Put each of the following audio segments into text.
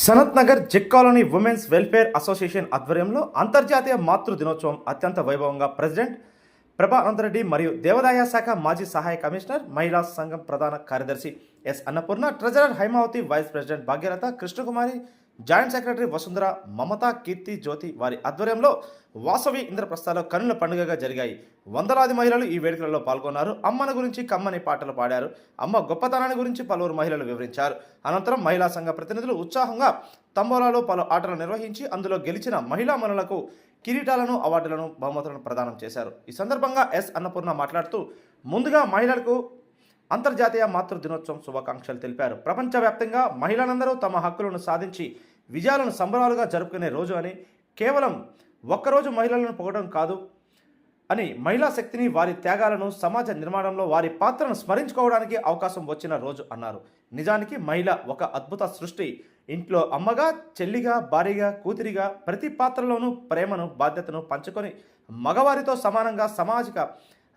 Sanath Nagar check colony women's welfare association ఆధ్వర్యంలో అంతర్జాతీయ మాతృ దినోత్సవం అత్యంత వైభవంగా ప్రెసిడెంట్ ప్రభా అనంతరెడ్డి మరియు దేవాదాయ శాఖ మాజీ సహాయ కమిషనర్ మహిళా సంఘం ప్రధాన కార్యదర్శి S Annapurna, treasurer Haimavathi, vice president Bhagyalatha, Krishnakumari, joint secretary Vasundhara, Mamata, Keerthi, Jyothi వారి ఆధ్వర్యంలో వాసవి ఇంద్రప్రస్థాలో కన్నుల పండుగగా జరిగాయి. వందలాది మహిళలు ఈ వేడుకలలో పాల్గొన్నారు. అమ్మను గురించి కమ్మని పాటలు పాడారు. అమ్మ గొప్పతనాన్ని గురించి పలువురు మహిళలు వివరించారు. అనంతరం మహిళా సంఘ ప్రతినిధులు ఉత్సాహంగా తంబోలాలో పలు ఆటలు నిర్వహించి అందులో గెలిచిన మహిళా మనులకు కిరీటాలను, అవార్డులను, బహుమతులను ప్రదానం చేశారు. ఈ సందర్భంగా ఎస్ అన్నపూర్ణ మాట్లాడుతూ ముందుగా మహిళలకు అంతర్జాతీయ మాతృ దినోత్సవం శుభాకాంక్షలు తెలిపారు. ప్రపంచవ్యాప్తంగా మహిళలందరూ తమ హక్కులను సాధించి విజయాలను సంబరాలుగా జరుపుకునే రోజు అని, కేవలం ఒక్కరోజు మహిళలను పొగడం కాదు అని, మహిళా శక్తిని, వారి త్యాగాలను, సమాజ నిర్మాణంలో వారి పాత్రను స్మరించుకోవడానికి అవకాశం వచ్చిన రోజు అన్నారు. నిజానికి మహిళ ఒక అద్భుత సృష్టి. ఇంట్లో అమ్మగా, చెల్లిగా, భార్యగా, కూతురిగా ప్రతి పాత్రలోనూ ప్రేమను, బాధ్యతను పంచుకొని మగవారితో సమానంగా సామాజిక,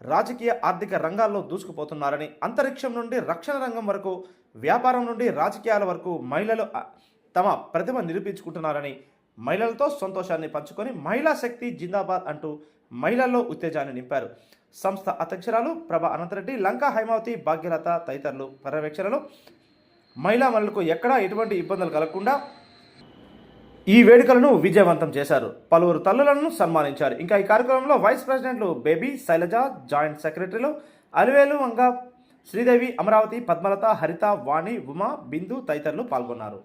రాజకీయ, ఆర్థిక రంగాల్లో దూసుకుపోతున్నారని, అంతరిక్షం నుండి రక్షణ రంగం వరకు, వ్యాపారం నుండి రాజకీయాల వరకు మహిళలు తమ ప్రతిభ నిరూపించుకుంటున్నారని, మహిళలతో సంతోషాన్ని పంచుకొని మహిళా శక్తి జిందాబాద్ అంటూ మహిళల్లో ఉత్తేజాన్ని నింపారు. సంస్థ అధ్యక్షురాలు ప్రభా అనంతరెడ్డి, లంకా హైమావతి, భాగ్యలత తదితరులు పర్యవేక్షణలో మహిళా మనులకు ఎక్కడా ఎటువంటి ఇబ్బందులు కలగకుండా ఈ వేడుకలను విజయవంతం చేశారు. పలువురు తల్లులను సన్మానించారు. ఇంకా ఈ కార్యక్రమంలో వైస్ ప్రెసిడెంట్లు బేబీ, శైలజ, జాయింట్ సెక్రటరీలు అలివేలు వంగ, శ్రీదేవి, అమరావతి, పద్మలత, హరిత, వాణి, ఉమా, బిందు తదితరులు పాల్గొన్నారు.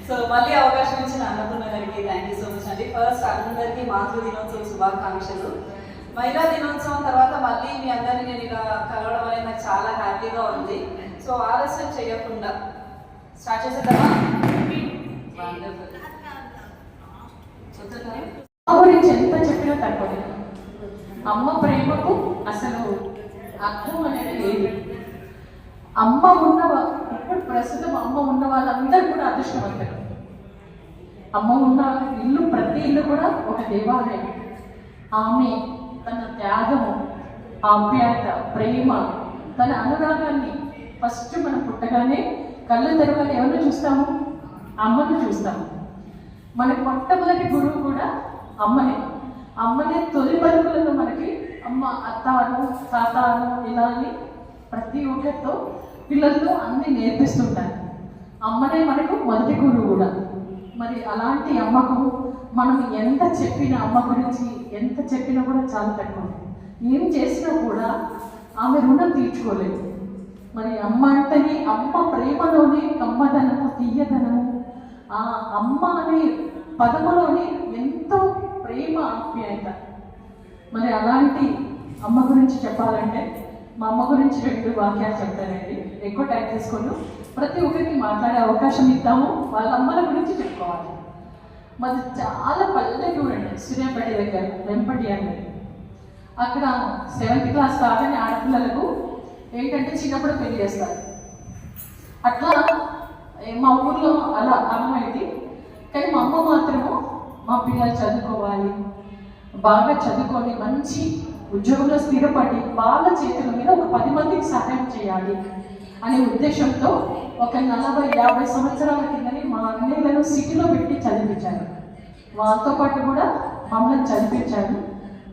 సో మళ్ళీ అవకాశం ఇచ్చిన అన్నపూర్ణ గారికి థ్యాంక్ యూ సో మచ్ అండి. ఫస్ట్ అందరికీ మాతృ దినోత్సవం శుభాకాంక్షలు. మహిళా దినోత్సవం తర్వాత మళ్ళీ మీ అందరినీ నేను ఇలా కలవడం అనేది నాకు చాలా హ్యాపీగా ఉంది. సో ఆలస్యం చేయకుండా స్టార్ట్ చేసేద్దామా? అమ్మ గురించి ఎంత చెప్పినా తక్కువ. అమ్మ ప్రేమకు అసలు అర్థం అనేది లేదు. అమ్మ ఇప్పుడు ప్రస్తుతం అమ్మ ఉన్న వాళ్ళందరూ కూడా అదృష్టవంతులు. అమ్మ ఉన్న ఇల్లు, ప్రతి ఇల్లు కూడా ఒక దేవాలయం. ఆమె తన త్యాగము, ఆప్యాయత, ప్రేమ, తన అనురాగాన్ని ఫస్ట్ మనం పుట్టగానే కళ్ళు తెరవని ఎవరిని చూస్తాము? అమ్మను చూస్తాము. మన మొట్టమొదటి గురువు కూడా అమ్మనే. అమ్మనే తొలి పలుకులను మనకి అమ్మ, అత్తాను, తాతాను ఇలా అని ప్రతి ఒక్కరితో పిల్లలతో అన్నీ నేర్పిస్తుంటారు. అమ్మనే మనకు మొదటి గురువు కూడా. మరి అలాంటి అమ్మకు మనం ఎంత చెప్పినా, అమ్మ గురించి ఎంత చెప్పినా కూడా చాలా తక్కువ. ఏం చేసినా కూడా ఆమె రుణం తీర్చుకోలేదు. మరి అమ్మ అంటేనే, అమ్మ ప్రేమలోనే కమ్మదనము, తీయదనము, ఆ అమ్మ అనే పదములోనే ఎంతో ప్రేమ, ఆప్యాయత. మరి అలాంటి అమ్మ గురించి చెప్పాలంటే మా అమ్మ గురించి 2 వాక్యాలు చెప్తానండి. ఎక్కువ టైం తీసుకొని ప్రతి ఒక్కరికి మాట్లాడే అవకాశం ఇద్దాము. వాళ్ళ అమ్మల గురించి చెప్పుకోవాలి. మాది చాలా పల్లెటూరు అండి, సూర్యాపేట దగ్గర, వెంపటి అనేది. అక్కడ 7th క్లాస్ కాగానే ఆడపిల్లలకు ఏంటంటే చిన్నప్పుడు పెళ్లి చేస్తారు. అట్లా మా ఊర్లో అలా అమ్మాయిది. కానీ మా అమ్మ మాత్రము మా పిల్లలు చదువుకోవాలి, బాగా చదువుకొని మంచి ఉద్యోగంలో స్థిరపడి వాళ్ళ చేతుల మీద ఒక 10 మందికి సహాయం చేయాలి అనే ఉద్దేశంతో ఒక 40-50 సంవత్సరాల కిందని మా అన్నయ్యలను సిటీలో పెట్టి చదివించారు. వాళ్ళతో పాటు కూడా మమ్మల్ని చదివించారు.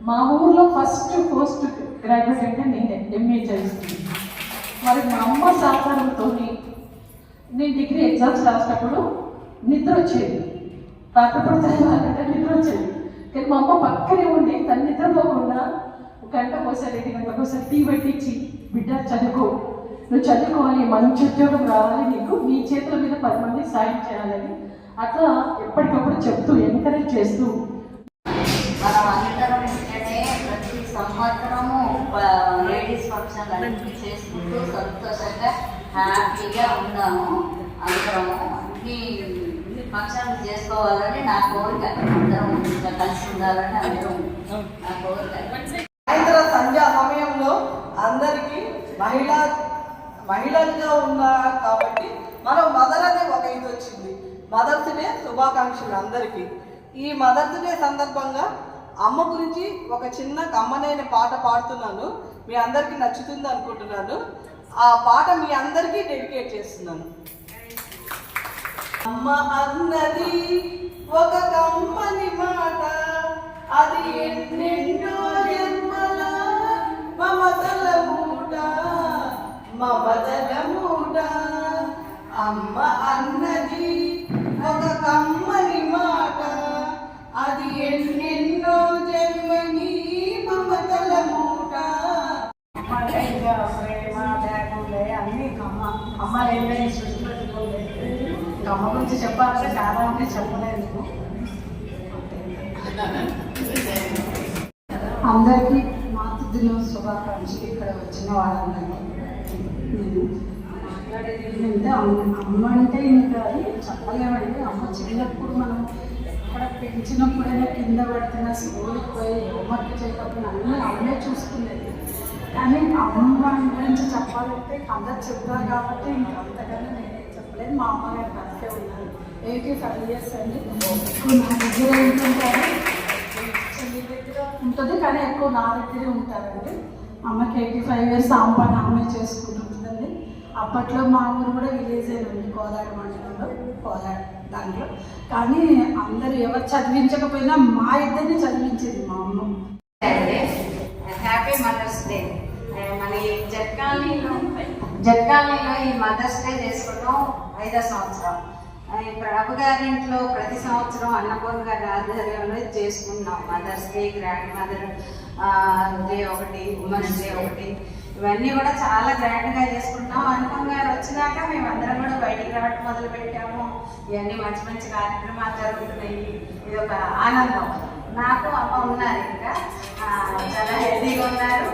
మా ఊర్లో ఫస్ట్ పోస్ట్ గ్రాడ్యుయేట్ అంటే నేనే, ఎంఏ చదివిస్తుంది. మరి మా అమ్మ సహకారంతో నేను డిగ్రీ ఎగ్జామ్స్ రాసినప్పుడు నిద్ర వచ్చేది. రాకపోతే చదవాలంటే నిద్ర వచ్చేది. కానీ మా అమ్మ పక్కనే ఉండి తను నిద్రపోకుండా 1 గంట ఒకసారి 2 గంటలకు ఒకసారి టీ పెట్టించి, బిడ్డ చదువుకో, నువ్వు చదువుకోవాలి, మంచి ఉద్యోగం రావాలి, నీకు నీ చేతుల మీద 10 మంది సాయం చేయాలని అట్లా ఎప్పటికప్పుడు చెప్తూ, ఎంకరేజ్ చేస్తూ మనం అందరం ఇక్కడే ప్రతి సంవత్సరము లేడీస్ ఫంక్షన్ అన్ని చేసుకుంటూ సంతోషంగా హ్యాపీగా ఉన్నాము. అందరము ఈ ఫంక్షన్ చేసుకోవాలని నా కోరిక. అందరం ఇంకా కలిసి ఉండాలని అందరం నా కోరిక. సాయంత్రం సంధ్యా సమయంలో అందరికీ మహిళలుగా ఉన్నారు కాబట్టి మనం మదర్ అనే ఒక ఇది వచ్చింది. మదర్స్ డే శుభాకాంక్షలు అందరికీ. ఈ మదర్స్ డే సందర్భంగా అమ్మ గురించి ఒక చిన్న కమ్మనైన పాట పాడుతున్నాను. మీ అందరికీ నచ్చుతుంది అనుకుంటున్నాను. ఆ పాట మీ అందరికీ డెడికేట్ చేస్తున్నాను. అమ్మ అన్నది ఒక కమ్మని మాట, అది ఎన్నెన్నో జన్మల మమతల మూట, మమతల మూట. అమ్మ అన్నది ఒక కమ్మని మాట, అది ఎన్నెన్నో జన్మని మమతల మూట. ప్రేమ లేకుండా అన్నీ అమ్మ లేదని సృష్టించుకోలేదు. అమ్మ గురించి చెప్పాలంటే చాలా ఉంటే చెప్పలేదు. అందరికీ మాతృదినోత్సవ శుభాకాంక్షలు. ఇక్కడ వచ్చిన వాళ్ళందరికీ మాట్లాడేది ఏంటంటే అమ్మ అంటే ఇంకా చెప్పలేమండి. అమ్మ చిన్నప్పుడు మనం అక్కడ పెంచినప్పుడైనా కింద పడుతున్న స్కూల్కి పోయి హోంవర్క్ చేయకపోయినా అన్నీ అమ్మే చూసుకునేది. కానీ అమ్మ గురించి చెప్పాలంటే అందరు చెప్తారు కాబట్టి ఇంకంతగానే నేనే చెప్పలేదు. మా అమ్మగారు బతికే ఉన్నారు. 85 years అండి. ఎక్కువ నా దగ్గర ఉంటుంటారు, చెల్లి దగ్గర ఉంటుంది, కానీ ఎక్కువ నా దగ్గరే ఉంటారండి. అమ్మకి 85 years అమ్మ అమ్మే చేసుకుంటుంటుందండి. అప్పట్లో మా ఊరు కూడా విలేజ్ ఉంది, కోదాడ మండలంలో, కోదాడ దాంట్లో. కానీ అందరూ ఎవరు చదివించకపోయినా మా ఇద్దరిని చదివించేది మా అమ్మ. Happy mother's day. మన ఈ జట్కాలనీలో ఈ మదర్స్ డే చేసుకోవడం 5వ సంవత్సరం. ప్రభు గారి ఇంట్లో ప్రతి సంవత్సరం అన్నపూర్ణ గారి ఆధ్వర్యంలో చేసుకున్నాం. Mother's day, grandmother day ఒకటి, ఉమెన్స్ డే ఒకటి, ఇవన్నీ కూడా చాలా గ్రాండ్గా చేసుకుంటాం. అన్నపూర్ణ గారు వచ్చినాక మేమందరం కూడా బయటికి రావడం మొదలు పెట్టాము. ఇవన్నీ మంచి మంచి కార్యక్రమాలు జరుగుతున్నాయి. ఇది ఒక ఆనందం. నాకు అమ్మ ఉన్నారు, ఇంకా చాలా హెల్తీగా ఉన్నారు.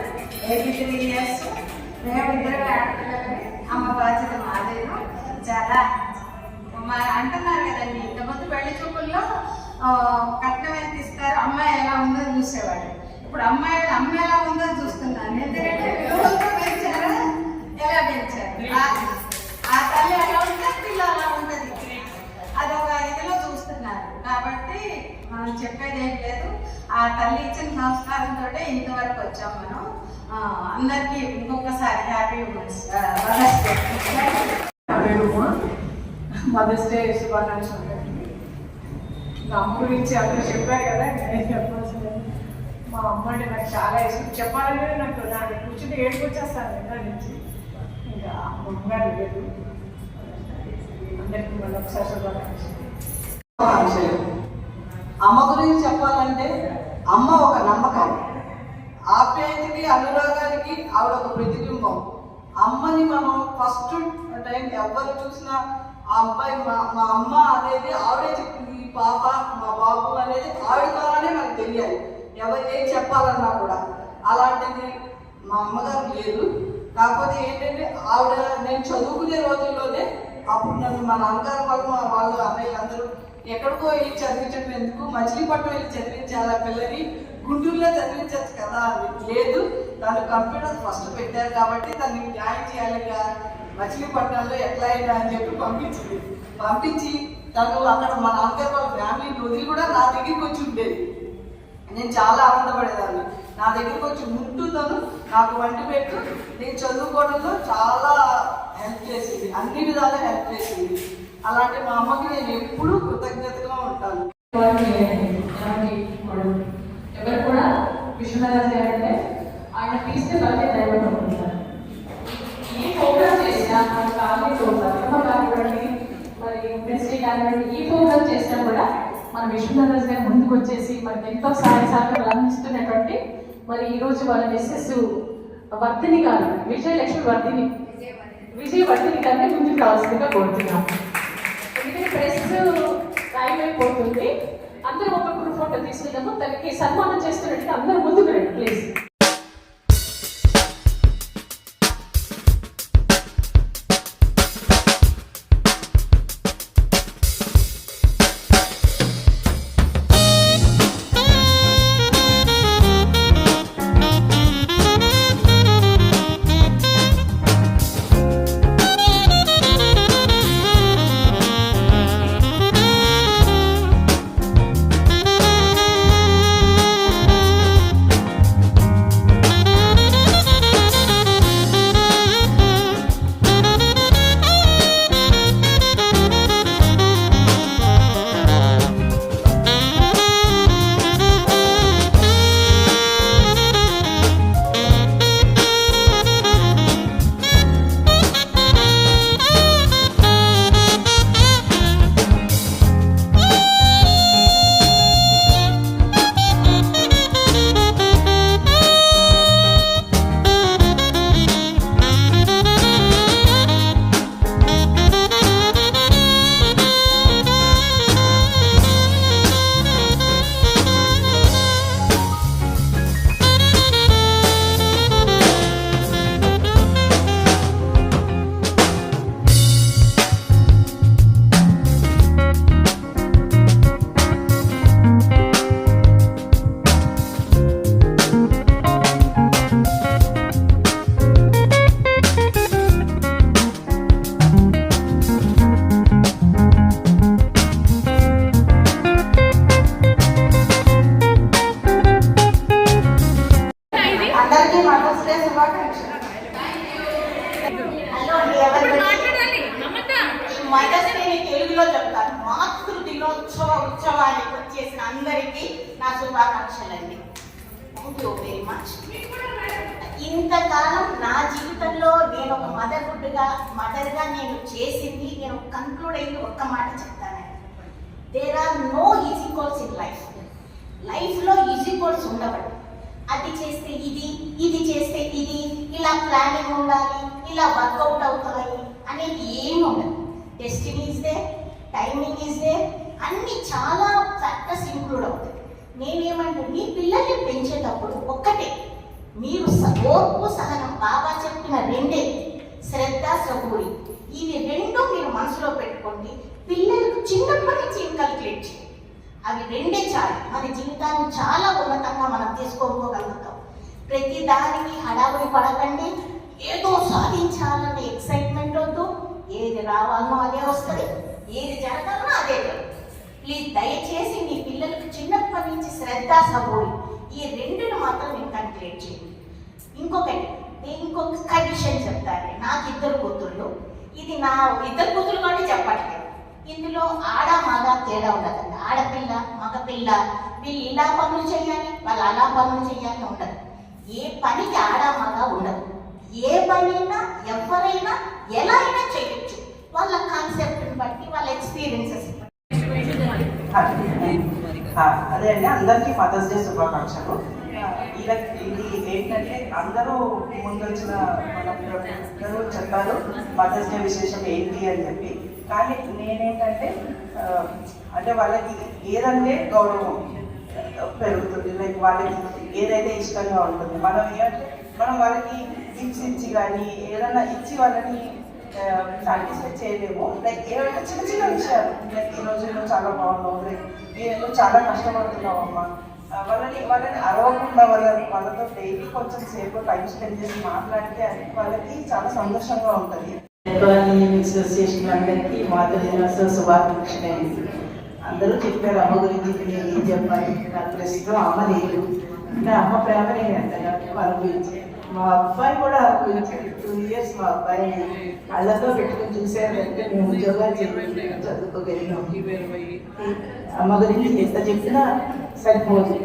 83 years. మేమిద్దరు ఆడపిల్లలకి అమ్మ బాధ్యత మాదేను. చాలా అంటున్నారు కదండి, ఇంతకుముందు పెళ్లి చూపుల్లో కట్నం ఎంత ఇస్తారు, అమ్మాయి ఎలా ఉందో చూసేవాడు. ఇప్పుడు అమ్మ ఎలా ఉందో చూస్తున్నాను. ఎందుకంటే విలువలతో పెంచారా, ఎలా పెంచారు, ఆ తల్లి ఎలా ఉంటే పిల్ల అలా ఉంటుంది, అదొక ఇదిలో చూస్తున్నారు. కాబట్టి మనం చెప్పేది ఏం లేదు. ఆ తల్లి ఇచ్చిన సంస్కారంతో ఇంతవరకు వచ్చాం మనం. అందరికీ ఇంకొకసారి హ్యాపీ ఉమెన్స్ మదర్స్ డే శుభాకాంక్షలు. అమ్మ గురించి అందరూ చెప్పారు కదా, నేను చెప్పాల్సింది. మా అమ్మ అంటే నాకు చాలా ఇష్టం. చెప్పాలంటే నాకు కూర్చుంటే ఏడుపు వచ్చేస్తాను ఎక్కడ నుంచి. ఇంకా అమ్మగారు లేదు. అందరికీ మళ్ళీ ఒకసారి శుభాకాంక్షలు. అమ్మ గురించి చెప్పాలంటే అమ్మ ఒక నమ్మకం, ఆప్యాయతకి, అనురాగానికి ఆవిడ ఒక ప్రతిబింబం. అమ్మని మనం ఫస్ట్ టైం ఎవరు చూసినా ఆ అబ్బాయి మా అమ్మ అనేది ఆవిడే చెప్పింది. ఈ పాప మా బాబు అనేది ఆవిడ ద్వారానే మనకు తెలియాలి, ఎవరు ఏం చెప్పాలన్నా కూడా. అలాంటిది మా అమ్మగారు లేదు. కాకపోతే ఏంటంటే ఆవిడ నేను చదువుకునే రోజుల్లోనే అప్పుడు నన్ను మా నాన్నగారు వాళ్ళు అన్నయ్యలు అందరూ ఎక్కడికో వెళ్ళి చదివించడం ఎందుకు, మచిలీపట్నం వెళ్ళి చదివించాలి ఆ పిల్లని, గుంటూరులో చదివించచ్చు కదా అని. లేదు, తను కంప్యూటర్ ఫస్ట్ పెట్టారు కాబట్టి తను జాయిన్ చేయాలి మచిలీపట్నంలో ఎట్లా అయినా అని చెప్పి పంపించి తను అక్కడ మా నాన్నగారు వాళ్ళ ఫ్యామిలీ వదిలి కూడా నా దగ్గరికి వచ్చి ఉండేది. నేను చాలా ఆనందపడేదాన్ని. నా దగ్గరికి వచ్చి ఉంటూ తను నాకు వంటి పెట్టు నేను చదువుకోవడంలో చాలా హెల్ప్ చేసింది, అన్ని విధాలా హెల్ప్ చేసింది. అలాంటి మా అమ్మకి నేను ఎప్పుడూ కృతజ్ఞతగా ఉంటాను. ఎవరు కూడా విశ్వనాథ్ అంటే ఆయన తీస్తే వాళ్ళే దైవం అనుకుంటారు. ఈ ప్రోగ్రామ్ చేసినా మన కాలనీలో కానివ్వండి, మరి ఇండస్ట్రీ కానివ్వండి, ఈ ప్రోగ్రామ్ చేసినా కూడా మన విశ్వనాథ్ గారు ముందుకు వచ్చేసి మనకి ఎంతో సహాయ సహకారాలు అందిస్తున్నటువంటి మరి ఈరోజు వాళ్ళ మిస్సెస్ వర్ధిని గారు, విజయవర్ధిని గారిని ముందుకు రావాల్సిందిగా కోరుతున్నాం. ఎందుకంటే ప్రెస్ టైం అయిపోతుంది. అందరూ ఒక్కొక్కరు ఫోటో తీసుకుందాము. తనకి సన్మానం చేస్తున్నట్టు అందరూ ముందుకు రండి ప్లీజ్. తెలుగులో చెప్తాను. మాతృ దినోత్సవ ఉత్సవానికి వచ్చేసిన అందరికీ నా శుభాకాంక్షలండి. Thank you very much. ఇంతకాలం నా జీవితంలో నేను ఒక మదర్గా నేను చేసింది, నేను కన్క్లూడ్ అయింది ఒక్క మాట చెప్తానండి. There are no easy calls in లైఫ్లో ఈజీ కాల్స్ ఉండవండి. అది చేస్తే ఇది చేస్తే ఇది, ఇలా ప్లానింగ్ ఉండాలి, ఇలా వర్కౌట్ అవుతాయి అనేది ఏమి ఉండదు. Destiny is they, timing is they, అన్నీ చాలా ఫ్యాక్టర్స్ ఇంక్లూడ్ అవుతాయి. నేనేమంటే మీ పిల్లల్ని పెంచేటప్పుడు ఒక్కటే, మీరు ఓర్పు సహనం, బాబా చెప్పిన రెండే, శ్రద్ధ సబూరి, ఇవి రెండు మీరు మనసులో పెట్టుకోండి. పిల్లలకు చిన్నప్పటి నుంచి ఇన్కల్కులేట్ చేయండి. అవి రెండే చాలు, మన జీవితాన్ని చాలా ఉన్నతంగా మనం తీసుకోగలుగుతాం. ప్రతి దానికి హడావుడి పడకండి. ఏదో సాధించాలనే ఎక్సైట్మెంట్ వద్దు. ఏది రావాలనో అదే వస్తుంది, ఏది జరగాలనో అదే జరుగుతుంది. ప్లీజ్ దయచేసి మీ పిల్లలకు చిన్నప్పటి నుంచి శ్రద్ధ సబూరి ఈ రెండును మాత్రం ఇన్కల్కులేట్ చేయండి. ఇంకొక కండిషన్ చెప్తాను. నాకు 2 కూతుళ్ళు, ఇది నా 2 కూతురు కాబట్టి చెప్పట్లేదు. ఇందులో ఆడ మగ తేడా ఉండదండి. ఆడపిల్ల మగపిల్ల వీళ్ళు ఇలా పనులు చేయాలి, వాళ్ళు అలా పనులు చేయాలి ఉండదు. ఏ పనికి ఆడ మగ ఉండదు. ఏ పనైనా ఎవరైనా ఎలా అయినా చేయొచ్చు, వాళ్ళ కాన్సెప్ట్ని బట్టి, వాళ్ళ ఎక్స్పీరియన్సెస్. అదే అండి, అందరికీ మదర్స్ డే శుభాకాంక్షలు. ఇది ఏంటంటే అందరూ ముందొచ్చిన మన చెప్పారు మదర్స్ డే విశేషం ఏంటి అని చెప్పి. కానీ నేనేంటంటే అంటే వాళ్ళకి ఏదంటే గౌరవం పెరుగుతుంది, లైక్ వాళ్ళకి ఏదైతే ఇష్టంగా ఉంటుంది. మనం వాళ్ళకి గిఫ్ట్స్ ఇచ్చి కానీ ఏదైనా ఇచ్చి వాళ్ళని సాటిస్ఫై చేయలేము. లైక్ ఏమైనా చిన్న చిన్న విషయాలు, లైక్ ఈ రోజుల్లో చాలా బాగున్నావు, లైక్ నేను చాలా కష్టపడుతున్నావు అమ్మా, వాళ్ళని అరవకుండా వాళ్ళతో డైలీ కొంచెం సేపు టైం స్పెండ్ చేసి మాట్లాడితే వాళ్ళకి చాలా సంతోషంగా ఉంటుంది. అసోసియేషన్ అందరికీ మాతృ దినోత్సవ శుభాకాంక్షలు. అందరూ చెప్పారు అమ్మ గురించి, నేను ఏం చెప్పాలి. నాకు ప్రస్తుతం అమ్మ లేదు, అంటే అమ్మ ప్రేమ నేను ఎంతగా అనుభవించాను. మా అబ్బాయి కూడా అనుభవించాడు. 2 years మా అబ్బాయి కళ్ళతో పెట్టుకుని చూసారంటే మేము ఉద్యోగాలు చదువుకోగలిగాం. అమ్మ గురించి ఎంత చెప్పినా సరిపోదు.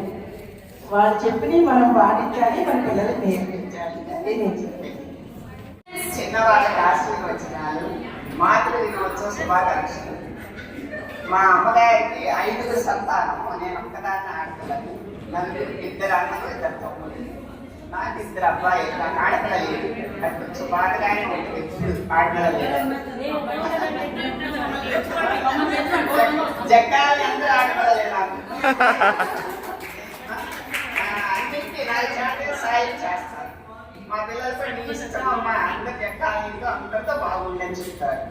వాళ్ళు చెప్పినవి మనం పాటించాలి, మన పిల్లలకు నేర్పించాలి. అదే నేను చెప్పాను. చిన్నవాళ్ళకి ఆశీర్వచనాలు, మాతృ దినోత్సవ శుభాకాంక్షలు. మా అమ్మగారికి 5 సంతానం, నేను ఒక్కదాన్ని ఆడపిల్లని. నలుగురికి 2 అన్నలు 2 తమ్ముళ్ళు. నాకు 2 అబ్బాయిలు, నాకు ఆడపిల్ల లేదు. అది కొంచెం బాధగానే ఉంటుంది, ఎప్పుడు ఆడపిల్ల లేదు. జగ్గాలి అందరూ ఆడపిల్లలే నాకు. అన్నింటినీ నా చేతే సాయం చేస్తాను. మా పిల్లలతో నీ ఇష్టం అమ్మా, అందరికి ఎక్కాలి, అందరితో బాగుండని చెప్తారు.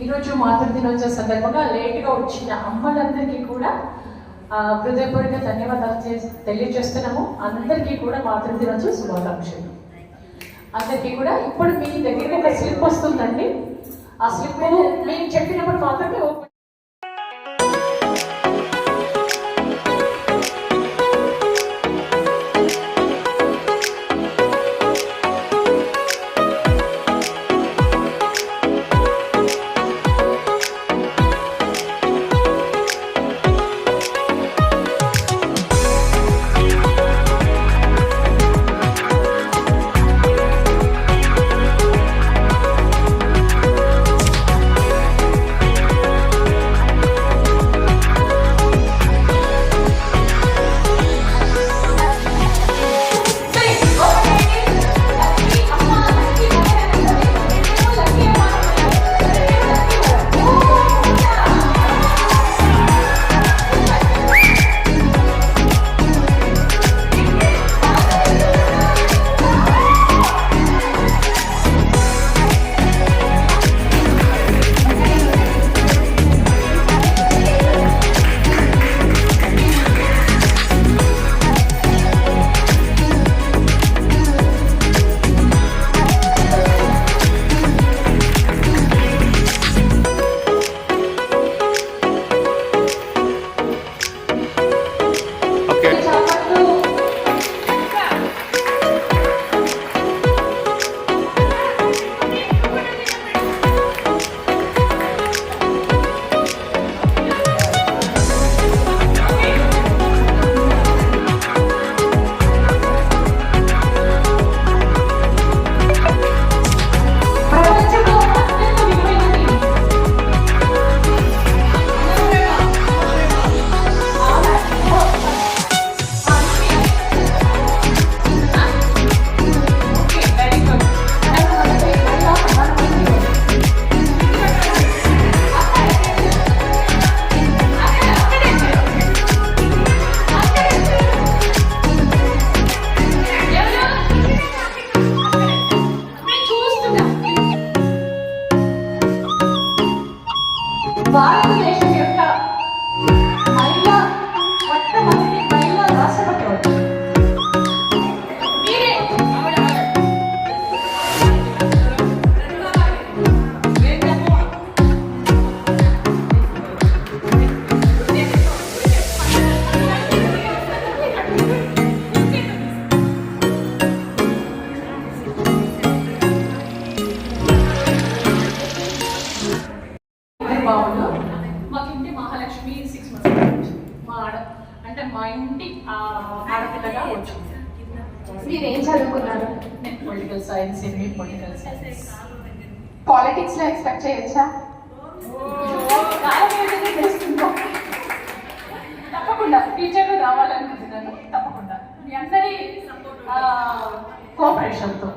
ఈరోజు మాతృ దినోత్సవ సందర్భంగా లేట్గా వచ్చిన అమ్మలందరికీ కూడా హృదయపూర్వక ధన్యవాదాలు తెలియజేస్తున్నాము. అందరికీ కూడా మాతృ దినోత్సవ శుభాకాంక్షలు. అందరికీ కూడా ఇప్పుడు మీ దగ్గరికి ఒక స్లిప్ వస్తుందండి. ఆ స్లిప్ మేము చెప్పినప్పుడు మాత్రమే కూడా వచ్చింది. మీరు ఏం చదువుకున్నారు? నేను political science, MA political science. Politics లో ఎక్స్పెక్ట్ చేయొచ్చా? తప్పకుండా ఫ్యూచర్లో రావాలనుకుంటున్నాను. తప్పకుండా మీ అందరి కోఆపరేషన్తో